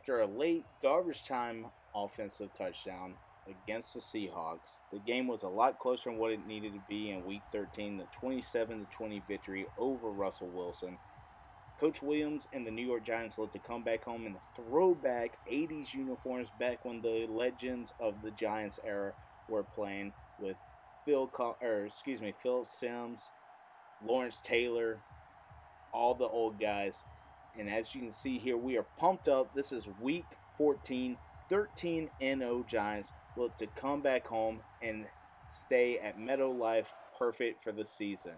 After a late garbage time offensive touchdown against the Seahawks, the game was a lot closer than what it needed to be in Week 13. The 27-20 victory over Russell Wilson. Coach Williams and the New York Giants look to come back home in the throwback 80s uniforms back when the legends of the Giants era were playing with Phil Simms, Lawrence Taylor, all the old guys. And as you can see here, we are pumped up. This is week 14, 13-0 Giants look to come back home and stay at MetLife perfect for the season.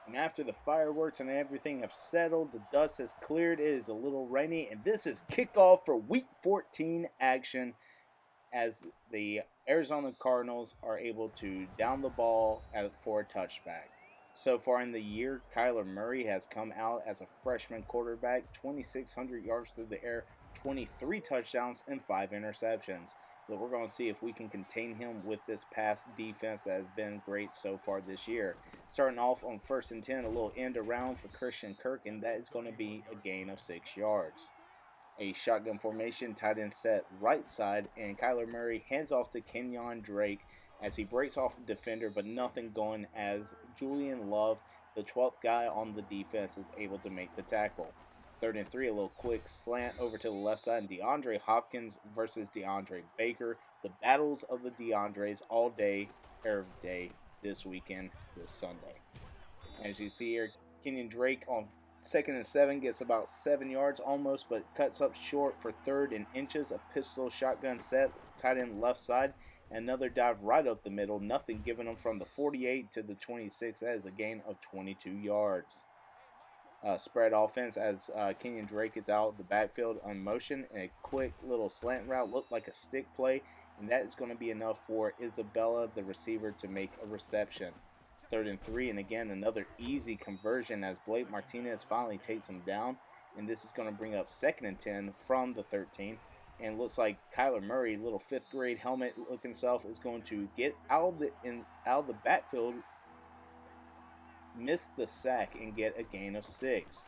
And after the fireworks and everything have settled, the dust has cleared, it is a little rainy, and this is kickoff for week 14 action as the Arizona Cardinals are able to down the ball for a touchback. So far in the year, Kyler Murray has come out as a freshman quarterback, 2,600 yards through the air, 23 touchdowns, and 5 interceptions. But we're going to see if we can contain him with this pass defense that has been great so far this year. Starting off on 1st and 10, a little end around for Christian Kirk, and that is going to be a gain of 6 yards. A shotgun formation, tight end set right side, and Kyler Murray hands off to Kenyon Drake as he breaks off a defender, but nothing going as Julian Love, the 12th guy on the defense, is able to make the tackle. 3rd and 3, a little quick slant over to the left side, and DeAndre Hopkins versus DeAndre Baker. The battles of the DeAndres all day, every day, this weekend, this Sunday. As you see here, Kenyon Drake on 2nd and 7 gets about 7 yards almost, but cuts up short for 3rd and inches. A pistol shotgun set, tight end left side. Another dive right up the middle. Nothing giving them from the 48 to the 26. That is a gain of 22 yards. Spread offense as Kenyon Drake is out of the backfield on motion. And a quick little slant route looked like a stick play. And that is going to be enough for Isabella, the receiver, to make a reception. 3rd and 3, and again another easy conversion as Blake Martinez finally takes him down, and this is going to bring up 2nd and 10 from the 13, and looks like Kyler Murray, little 5th grade helmet looking self, is going to get out of the backfield, miss the sack, and get a gain of 6.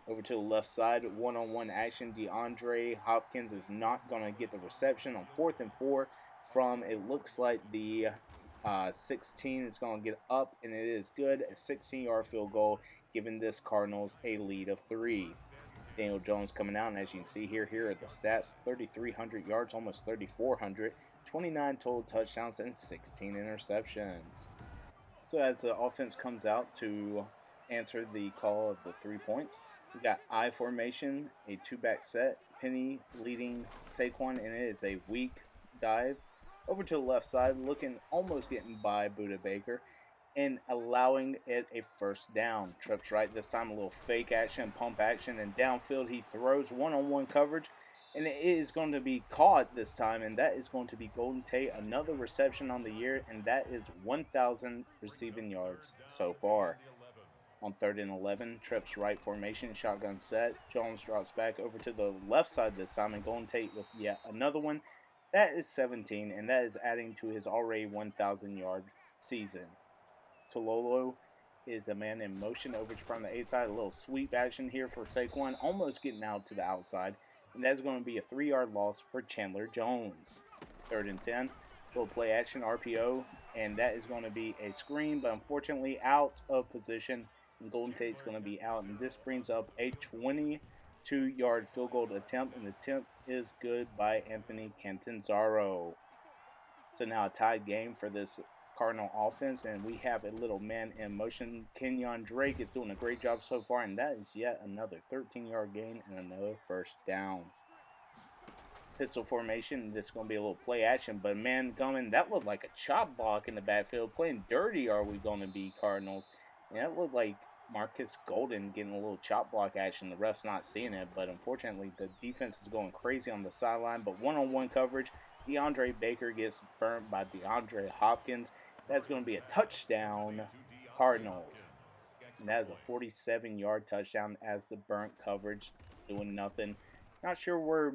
Over to the left side, one-on-one action. DeAndre Hopkins is not going to get the reception on 4th and 4 from, it looks like, the 16 is going to get up, and it is good. A 16-yard field goal, giving this Cardinals a lead of 3. Daniel Jones coming out, and as you can see here are the stats: 3,300 yards, almost 3,400, 29 total touchdowns, and 16 interceptions. So as the offense comes out to answer the call of the 3 points, we got I formation, a 2-back set, Penny leading Saquon, and it is a weak dive. Over to the left side, almost getting by Buda Baker, and allowing it a 1st down. Trips right this time, a little fake action, pump action, and downfield he throws one-on-one coverage, and it is going to be caught this time, and that is going to be Golden Tate, another reception on the year, and that is 1,000 receiving yards so far. On 3rd and 11, trips right formation, shotgun set. Jones drops back over to the left side this time, and Golden Tate with yet another one. That is 17, and that is adding to his already 1,000-yard season. Tololo is a man in motion over from the 8 side. A little sweep action here for Saquon, almost getting out to the outside. And that's going to be a 3-yard loss for Chandler Jones. 3rd and 10, little play action, RPO, and that is going to be a screen, but unfortunately out of position. And Golden Tate's going to be out, and this brings up a 22-yard field goal attempt, and the attempt is good by Anthony Cantanzaro. So now a tied game for this Cardinal offense, and we have a little man in motion. Kenyon Drake is doing a great job so far, and that is yet another 13-yard gain and another 1st down. Pistol formation, this is going to be a little play action, but man coming, that looked like a chop block in the backfield. Playing dirty are we going to be, Cardinals? And that looked like Marcus Golden getting a little chop block action. The ref's not seeing it, but unfortunately the defense is going crazy on the sideline. But one-on-one coverage, DeAndre Baker gets burnt by DeAndre Hopkins. That's going to be a touchdown, Cardinals. And that is a 47-yard touchdown as the burnt coverage doing nothing. Not sure where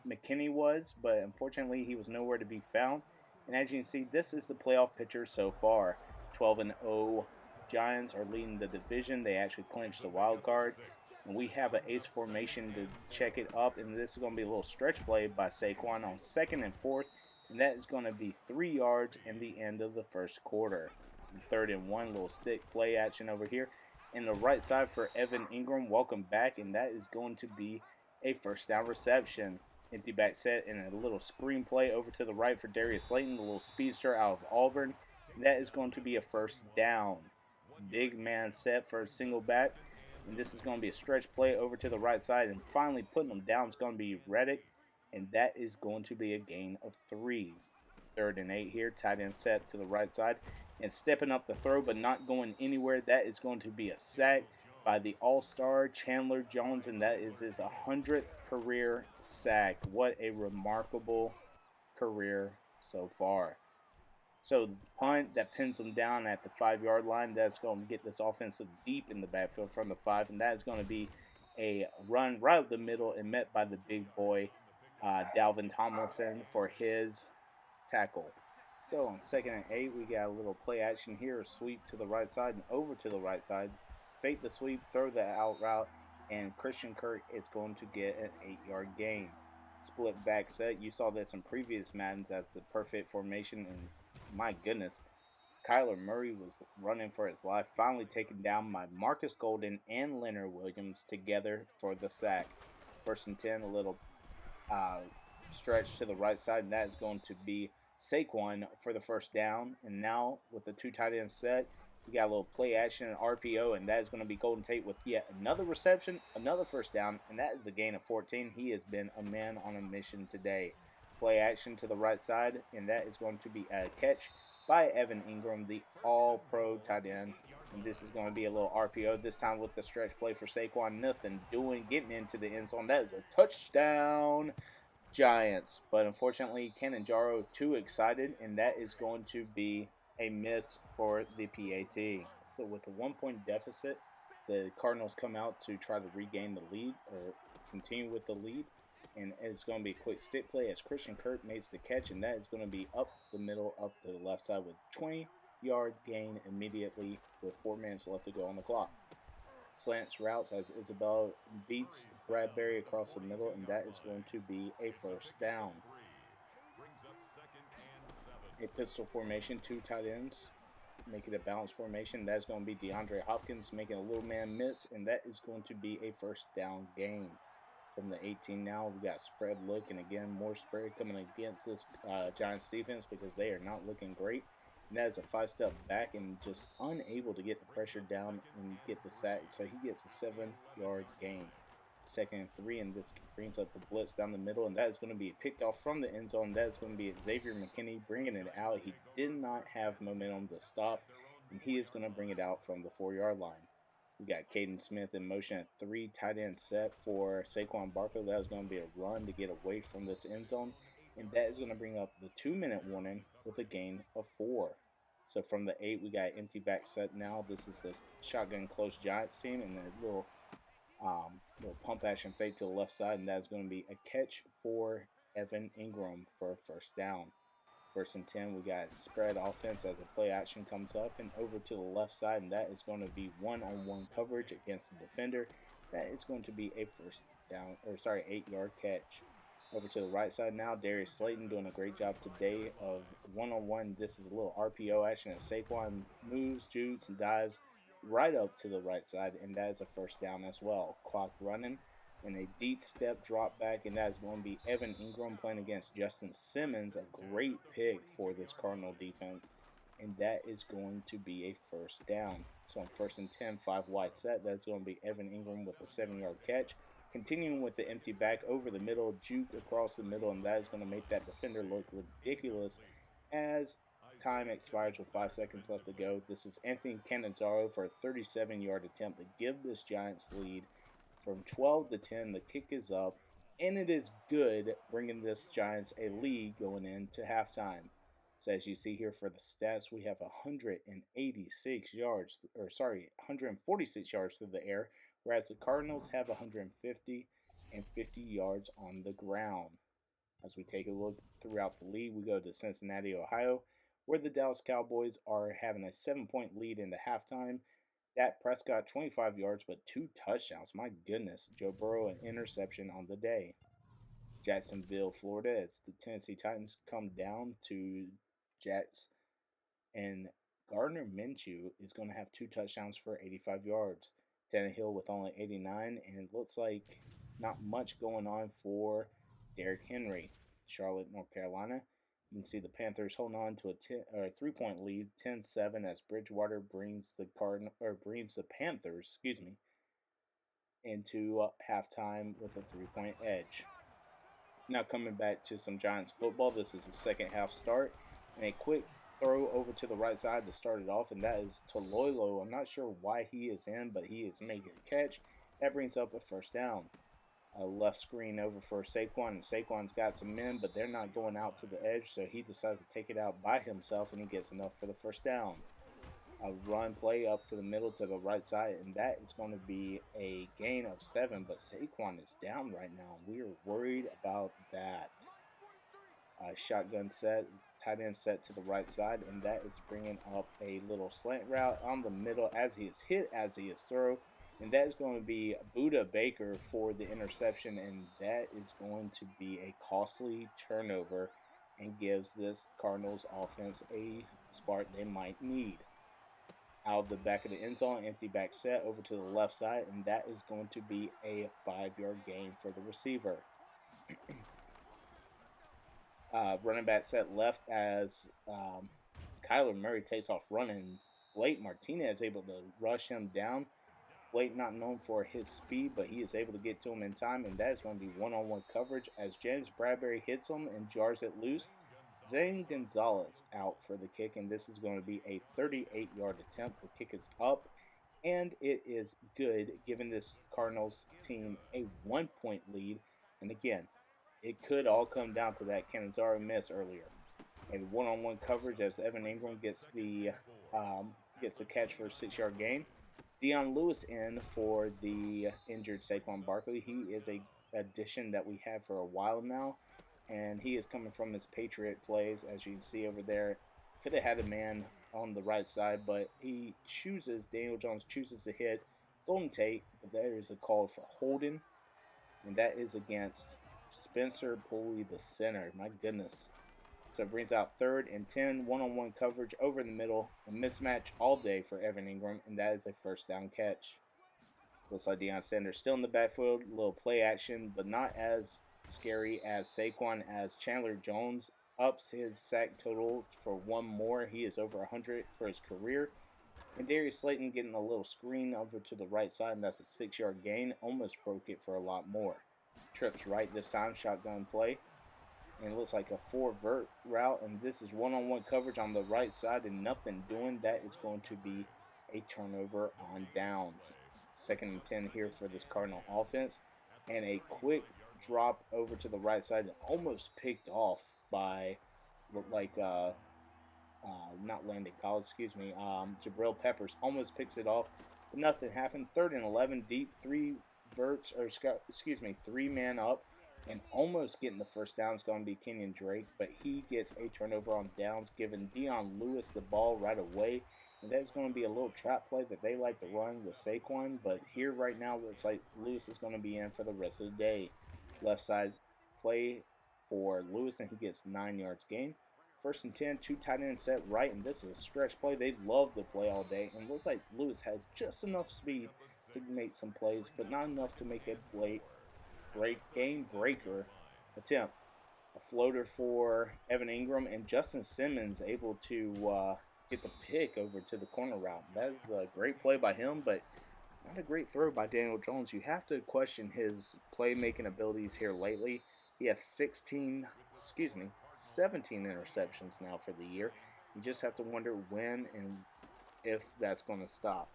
McKinney was, but unfortunately he was nowhere to be found. And as you can see, this is the playoff picture so far. 12-0 Giants are leading the division. They actually clinched the wild card. And we have an ace formation to check it up. And this is going to be a little stretch play by Saquon on 2nd and 4th. And that is going to be 3 yards in the end of the first quarter. And 3rd and 1, little stick play action over here. And the right side for Evan Ingram, welcome back. And that is going to be a first down reception. Empty back set and a little screen play over to the right for Darius Slayton, the little speedster out of Auburn. That is going to be a first down. Big man set for a single back. And this is going to be a stretch play over to the right side. And finally putting them down is going to be Reddick. And that is going to be a gain of 3. 3rd and 8 here. Tight end set to the right side. And stepping up the throw but not going anywhere. That is going to be a sack by the all-star Chandler Jones, and that is his 100th career sack. What a remarkable career so far. So the punt that pins him down at the 5-yard line, that's going to get this offensive deep in the backfield from the 5, and that is going to be a run right up the middle and met by the big boy Dalvin Tomlinson for his tackle. So on 2nd and 8, we got a little play action here, sweep to the right side and over to the right side. Fake the sweep, throw the out route, and Christian Kirk is going to get an 8-yard gain. Split back set, you saw this in previous Maddens as the perfect formation, and my goodness, Kyler Murray was running for his life, finally taken down by Marcus Golden and Leonard Williams together for the sack. 1st and 10, a little stretch to the right side, and that is going to be Saquon for the first down. And now with the 2 tight ends set, we got a little play action and RPO, and that is going to be Golden Tate with yet another reception, another first down, and that is a gain of 14. He has been a man on a mission today. Play action to the right side, and that is going to be a catch by Evan Ingram, the all-pro tight end. And this is going to be a little RPO, this time with the stretch play for Saquon. Nothing doing, getting into the end zone. That is a touchdown, Giants. But unfortunately, Cannizzaro too excited, and that is going to be a miss for the PAT. So with a 1-point deficit, the Cardinals come out to try to regain the lead or continue with the lead. And it's going to be a quick stick play as Christian Kirk makes the catch, and that is going to be up the middle, up to the left side with 20-yard gain immediately with 4 minutes left to go on the clock. Slants routes as Isabella beats Bradbury across the middle, and that is going to be a first down. A pistol formation, 2 tight ends, make it a balanced formation. That's going to be DeAndre Hopkins making a little man miss, and that is going to be a first down gain. From the 18 now, we got spread look, and again, more spread coming against this Giants defense because they are not looking great. And that is a 5-step back and just unable to get the pressure down and get the sack. So he gets a 7-yard gain. 2nd and 3, and this brings up the blitz down the middle, and that is going to be picked off from the end zone. That is going to be Xavier McKinney bringing it out. He did not have momentum to stop, and he is going to bring it out from the 4-yard line. We got Caden Smith in motion at 3, tight end set for Saquon Barkley. That is going to be a run to get away from this end zone, and that is going to bring up the 2-minute warning with a gain of 4. So from the 8, we got empty back set now. This is the shotgun close Giants team, and a little pump action fake to the left side, and that's going to be a catch for Evan Ingram for a first down. 1st and 10, we got spread offense as a play action comes up and over to the left side, and that is going to be one-on-one coverage against the defender. That is going to be a 8-yard catch. Over to the right side now, Darius Slayton doing a great job today of one-on-one. This is a little RPO action as Saquon moves, jukes, and dives right up to the right side, and that is a first down as well. Clock running, and a deep step drop back, and that is going to be Evan Ingram playing against Justin Simmons, a great pick for this Cardinal defense, and that is going to be a first down. So on 1st and 10, 5 wide set, that's going to be Evan Ingram with a 7-yard catch. Continuing with the empty back over the middle, juke across the middle, and that is going to make that defender look ridiculous as time expires with 5 seconds left to go. This is Anthony Cannizzaro for a 37-yard attempt to give this Giants lead from 12 to 10. The kick is up, and it is good, bringing this Giants a lead going into halftime. So as you see here for the stats, we have 146 yards through the air, whereas the Cardinals have 150 and 50 yards on the ground. As we take a look throughout the league, we go to Cincinnati, Ohio, where the Dallas Cowboys are having a 7-point lead into halftime. Dak Prescott, 25 yards, but 2 touchdowns. My goodness. Joe Burrow, an interception on the day. Jacksonville, Florida, as the Tennessee Titans come down to Jets. And Gardner Minshew is going to have 2 touchdowns for 85 yards. Tannehill with only 89, and it looks like not much going on for Derrick Henry. Charlotte, North Carolina. You can see the Panthers holding on to a 3-point lead, 10-7, as Bridgewater brings the Panthers, into halftime with a 3-point edge. Now coming back to some Giants football, this is the second half start, and a quick throw over to the right side to start it off, and that is Tololo. I'm not sure why he is in, but he is making a catch. That brings up a first down. A left screen over for Saquon, and Saquon's got some men, but they're not going out to the edge, so he decides to take it out by himself, and he gets enough for the first down. A run play up to the middle to the right side, and that is going to be a gain of 7, but Saquon is down right now. We are worried about that. Shotgun set, tight end set to the right side, and that is bringing up a little slant route on the middle as he is hit, as he is thrown, and that is going to be Buda Baker for the interception, and that is going to be a costly turnover and gives this Cardinals offense a spark they might need. Out of the back of the end zone, empty back set over to the left side, and that is going to be a 5-yard gain for the receiver. Running back set left as Kyler Murray takes off running. Blake Martinez able to rush him down. Blake not known for his speed, but he is able to get to him in time, and that is going to be one-on-one coverage as James Bradbury hits him and jars it loose. Zane Gonzalez out for the kick, and this is going to be a 38-yard attempt. The kick is up, and it is good, giving this Cardinals team a 1-point lead. And again, it could all come down to that Canizaro miss earlier. A one-on-one coverage as Evan Ingram gets the catch for a 6-yard gain. Dion Lewis in for the injured Saquon Barkley. He is a addition that we have for a while now, and he is coming from his Patriot plays, as you can see over there. Could have had a man on the right side, but Daniel Jones chooses to hit Golden Tate, but there is a call for holding, and that is against Spencer Pulley, the center. My goodness. So it brings out 3rd and 10, one-on-one coverage over the middle, a mismatch all day for Evan Ingram, and that is a first down catch. Looks like Deion Sanders still in the backfield, a little play action, but not as scary as Saquon, as Chandler Jones ups his sack total for one more. He is over 100 for his career. And Darius Slayton getting a little screen over to the right side, and that's a 6-yard gain. Almost broke it for a lot more. Trips right this time, shotgun play. And it looks like a 4-vert route, and this is one-on-one coverage on the right side and nothing doing. That is going to be a turnover on downs. 2nd and 10 here for this Cardinal offense, and a quick drop over to the right side, almost picked off by, not Landon Collins, Jabril Peppers almost picks it off, but nothing happened. 3rd and 11, deep, 3-man up, and almost getting the first down is going to be Kenyon Drake, but he gets a turnover on downs, giving Dion Lewis the ball right away. And that's going to be a little trap play that they like to run with Saquon, but here right now looks like Lewis is going to be in for the rest of the day. Left side play for Lewis, and he gets 9 yards gain. 1st and 10, 2 tight ends set right, and this is a stretch play. They love to play all day, and looks like Lewis has just enough speed to make some plays, but not enough to make a game breaker attempt. A floater for Evan Ingram, and Justin Simmons able to get the pick over to the corner route. That is a great play by him, but not a great throw by Daniel Jones. You have to question his playmaking abilities here lately. He has 17 interceptions now for the year. You just have to wonder when and if that's going to stop.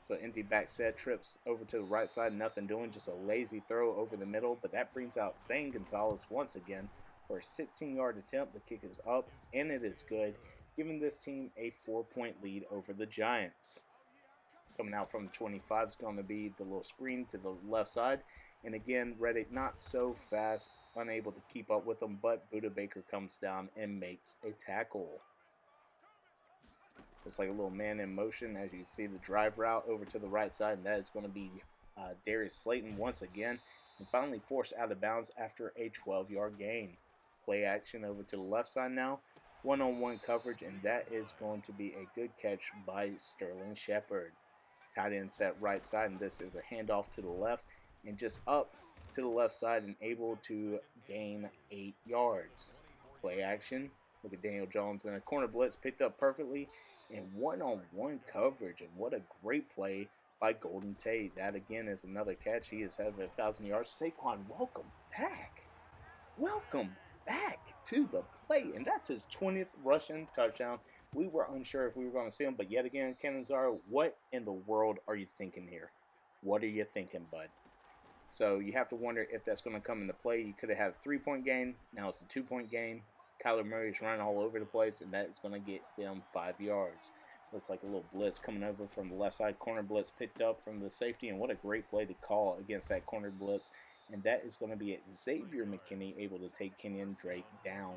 So empty back set, trips over to the right side, nothing doing, just a lazy throw over the middle, but that brings out Zane Gonzalez once again for a 16-yard attempt. The kick is up, and it is good, giving this team a 4-point lead over the Giants. Coming out from the 25 is going to be the little screen to the left side, And again, Reddick not so fast, unable to keep up with him, but Buda Baker comes down and makes a tackle. Looks like a little man in motion as you see the drive route over to the right side, and that is going to be Darius Slayton once again, and finally forced out of bounds after a 12-yard gain. Play action over to the left side now, one-on-one coverage, and that is going to be a good catch by Sterling Shepard. Tight end set right side, and this is a handoff to the left, and just up to the left side and able to gain 8 yards. Play action. Look at Daniel Jones, and a corner blitz picked up perfectly, and one-on-one coverage, and what a great play by Golden Tate. That again is another catch. He is having 1,000 yards. Saquon, welcome back. Welcome back to the play, and that's his 20th rushing touchdown. We were unsure if we were going to see him, but yet again, Canizaro, what in the world are you thinking here? What are you thinking, bud? So you have to wonder if that's going to come into play. You could have had a 3-point gain. Now it's a 2-point gain. Kyler Murray is running all over the place, and that is going to get them 5 yards. Looks like a little blitz coming over from the left side. Corner blitz picked up from the safety, and what a great play to call against that corner blitz. And that is going to be Xavier McKinney able to take Kenyon Drake down.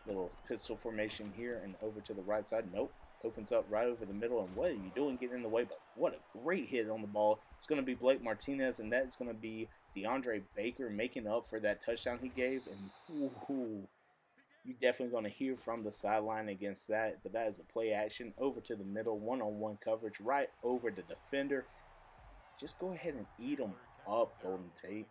Little pistol formation here and over to the right side. Nope. Opens up right over the middle. And what are you doing getting in the way? But what a great hit on the ball. It's going to be Blake Martinez, and that is going to be DeAndre Baker making up for that touchdown he gave. And you're definitely going to hear from the sideline against that. But that is a play action over to the middle. One-on-one coverage right over the defender. Just go ahead and eat them up, Golden Tate.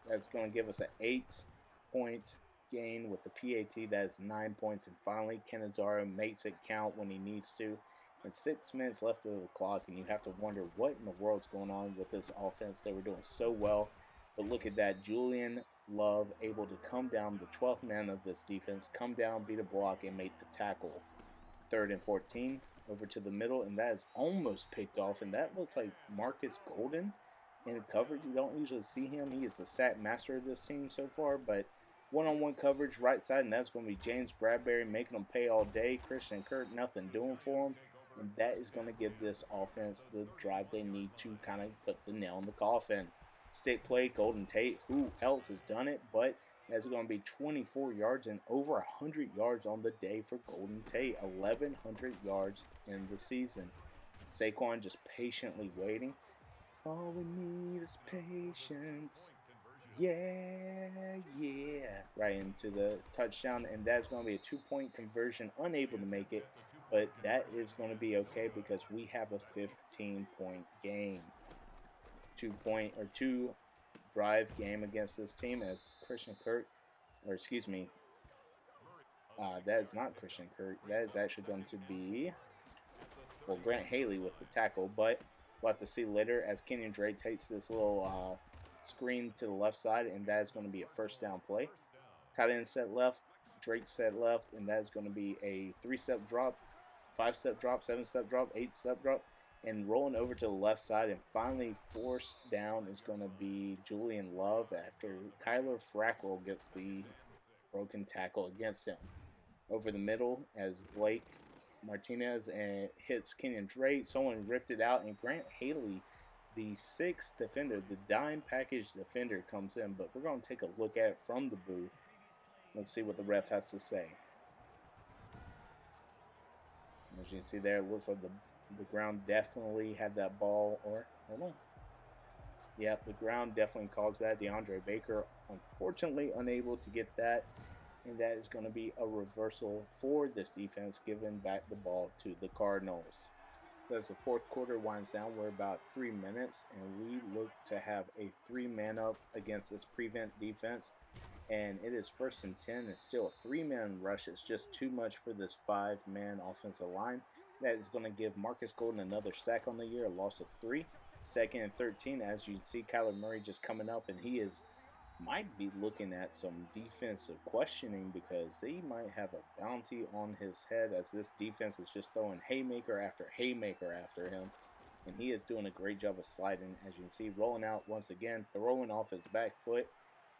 That's going to give us an 8-point gain with the PAT. That is 9 points. And finally, Canizaro makes it count when he needs to. And 6 minutes left of the clock, and you have to wonder what in the world's going on with this offense. They were doing so well. But look at that. Julian Love able to come down, the 12th man of this defense, come down, beat a block, and make the tackle. 3rd and 14 over to the middle, and that is almost picked off. And that looks like Marcus Golden in coverage. You don't usually see him. He is the sack master of this team so far, but one-on-one coverage right side, and that's going to be James Bradbury making them pay all day. Christian Kirk, nothing doing for him, and that is going to give this offense the drive they need to kind of put the nail in the coffin. Stick play, Golden Tate. Who else has done it? But that's going to be 24 yards and over 100 yards on the day for Golden Tate. 1,100 yards in the season. Saquon just patiently waiting. All we need is patience. Yeah. Right into the touchdown, and that's going to be a 2-point conversion. Unable to make it, but that is going to be okay because we have a 15-point game. 2 drive game against this team as Christian Kirk, or excuse me, that is not Christian Kirk. That is actually going to be, well, Grant Haley with the tackle, but we'll have to see later as Kenyon Drake takes this little screen to the left side, and that is going to be a 1st down play. Tight end set left, Drake set left, and that is going to be a 3-step drop, 5-step drop, 7-step drop, 8-step drop, and rolling over to the left side, and finally forced down is going to be Julian Love after Kyler Fackrell gets the broken tackle against him. Over the middle as Blake Martinez hits Kenyon Drake. Someone ripped it out, and Grant Haley, the 6th defender, the dime package defender, comes in. But we're going to take a look at it from the booth. Let's see what the ref has to say. As you can see there, it looks like the ground definitely had that ball. Or, hold on. Yep, the ground definitely caused that. DeAndre Baker, unfortunately, unable to get that. And that is going to be a reversal for this defense, giving back the ball to the Cardinals. So as the 4th quarter winds down, we're about 3 minutes, and we look to have a 3-man up against this prevent defense. And it is 1st and 10. It's still a 3-man rush. It's just too much for this 5-man offensive line. That is going to give Marcus Golden another sack on the year, a loss of 3. 2nd and 13, as you can see, Kyler Murray just coming up, and he might be looking at some defensive questioning because they might have a bounty on his head as this defense is just throwing haymaker after haymaker after him. And he is doing a great job of sliding, as you can see, rolling out once again, throwing off his back foot.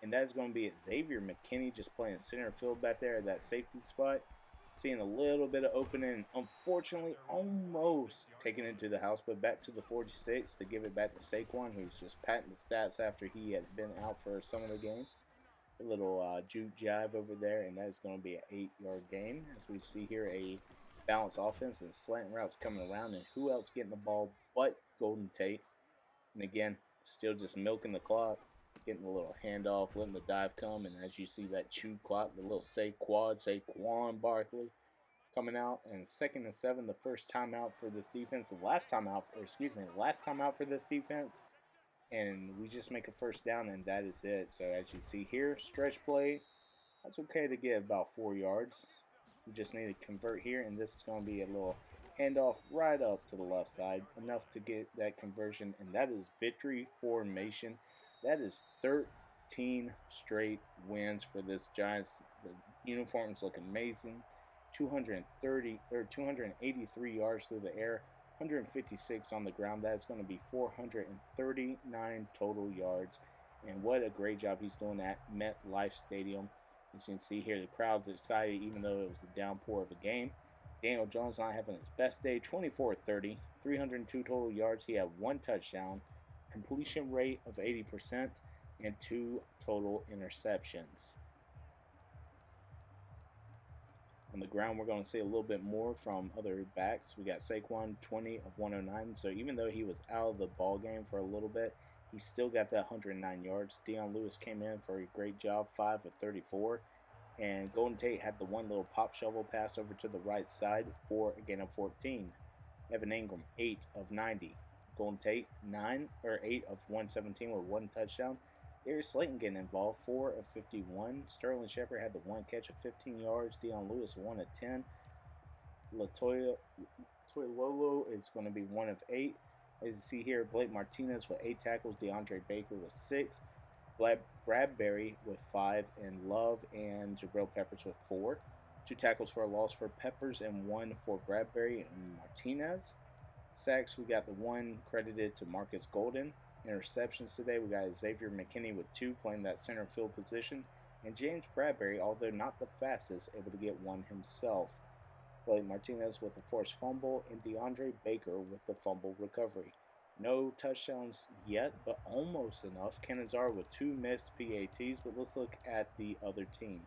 And that is going to be Xavier McKinney just playing center field back there at that safety spot. seeing a little bit of opening. Unfortunately, almost taking it to the house, but back to the 46 to give it back to Saquon, who's just patting the stats after he had been out for some of the game. A little juke jive over there, and that is going to be an 8-yard gain. As we see here, a balanced offense and slant routes coming around, and who else getting the ball but Golden Tate? And again, still just milking the clock, getting a little handoff, letting the dive come, and as you see that chew clock, the little Saquon Barkley coming out, and 2nd and 7, the first time out for this defense, the last time out for this defense, and we just make a first down, and that is it. So as you see here, stretch play, that's okay to get about 4 yards. We just need to convert here, and this is going to be a little handoff right up to the left side, enough to get that conversion, and that is victory formation. That is 13 straight wins for this Giants. The uniforms look amazing. 283 yards through the air, 156 on the ground. That is going to be 439 total yards. And what a great job he's doing at MetLife Stadium. As you can see here, the crowd's excited even though it was a downpour of a game. Daniel Jones not having his best day, 24-30, 302 total yards. He had 1 touchdown, completion rate of 80%, and 2 total interceptions. On the ground, we're going to see a little bit more from other backs. We got Saquon, 20 of 109. So even though he was out of the ball game for a little bit, he still got that 109 yards. Dion Lewis came in for a great job, 5 of 34. And Golden Tate had the one little pop shovel pass over to the right side for a gain of 14. Evan Ingram, 8 of 90. Golden Tate, 8 of 117 with 1 touchdown. Darius Slayton getting involved, 4 of 51. Sterling Shepard had the 1 catch of 15 yards. Dion Lewis, 1 of 10. Lolo is going to be 1 of 8. As you see here, Blake Martinez with 8 tackles. DeAndre Baker with 6. Bradbury with 5. And Love and Jabril Peppers with 4. 2 tackles for a loss for Peppers and 1 for Bradbury and Martinez. Sacks, we got the 1 credited to Marcus Golden. Interceptions today, we got Xavier McKinney with 2 playing that center field position. And James Bradbury, although not the fastest, able to get 1 himself. Blake Martinez with the forced fumble, and DeAndre Baker with the fumble recovery. No touchdowns yet, but almost enough. Canizar with 2 missed PATs, but let's look at the other team.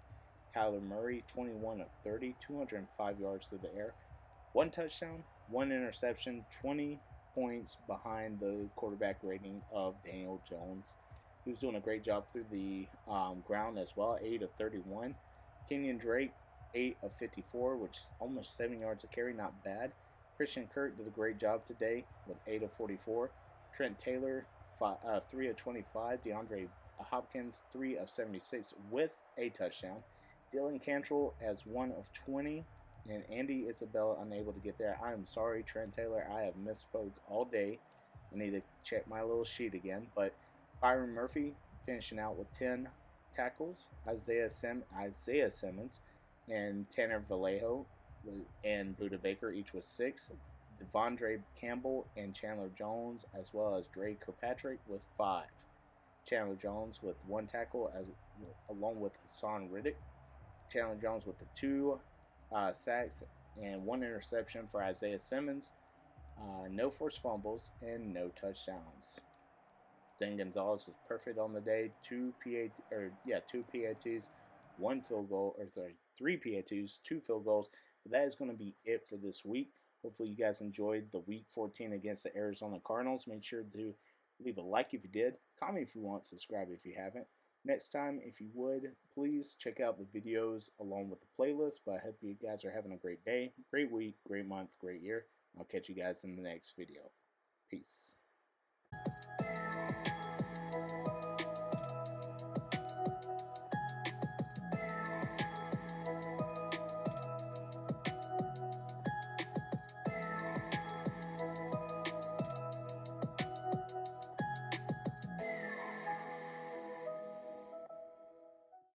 Kyler Murray, 21 of 30, 205 yards through the air. 1 touchdown, 1 interception, 20 points behind the quarterback rating of Daniel Jones. He was doing a great job through the ground as well, 8 of 31. Kenyon Drake, 8 of 54, which is almost 7 yards a carry, not bad. Christian Kirk did a great job today with 8 of 44. Trent Taylor, 3 of 25. DeAndre Hopkins, 3 of 76 with a touchdown. Dylan Cantrell as 1 of 20. And Andy Isabella unable to get there. I am sorry, Trent Taylor. I have misspoke all day. I need to check my little sheet again. But Byron Murphy finishing out with 10 tackles. Isaiah Simmons and Tanner Vallejo and Buda Baker each with 6. Devondre Campbell and Chandler Jones, as well as Dre Kirkpatrick with 5. Chandler Jones with 1 tackle, along with Hassan Riddick. Chandler Jones with the 2 sacks and 1 interception for Isaiah Simmons. No forced fumbles and no touchdowns. Zane Gonzalez was perfect on the day. 2 PATs, 1 field goal, 3 PATs, 2 field goals. But that is going to be it for this week. Hopefully you guys enjoyed the Week 14 against the Arizona Cardinals. Make sure to leave a like if you did, comment if you want, subscribe if you haven't. Next time, if you would, please check out the videos along with the playlist. But I hope you guys are having a great day, great week, great month, great year. I'll catch you guys in the next video. Peace.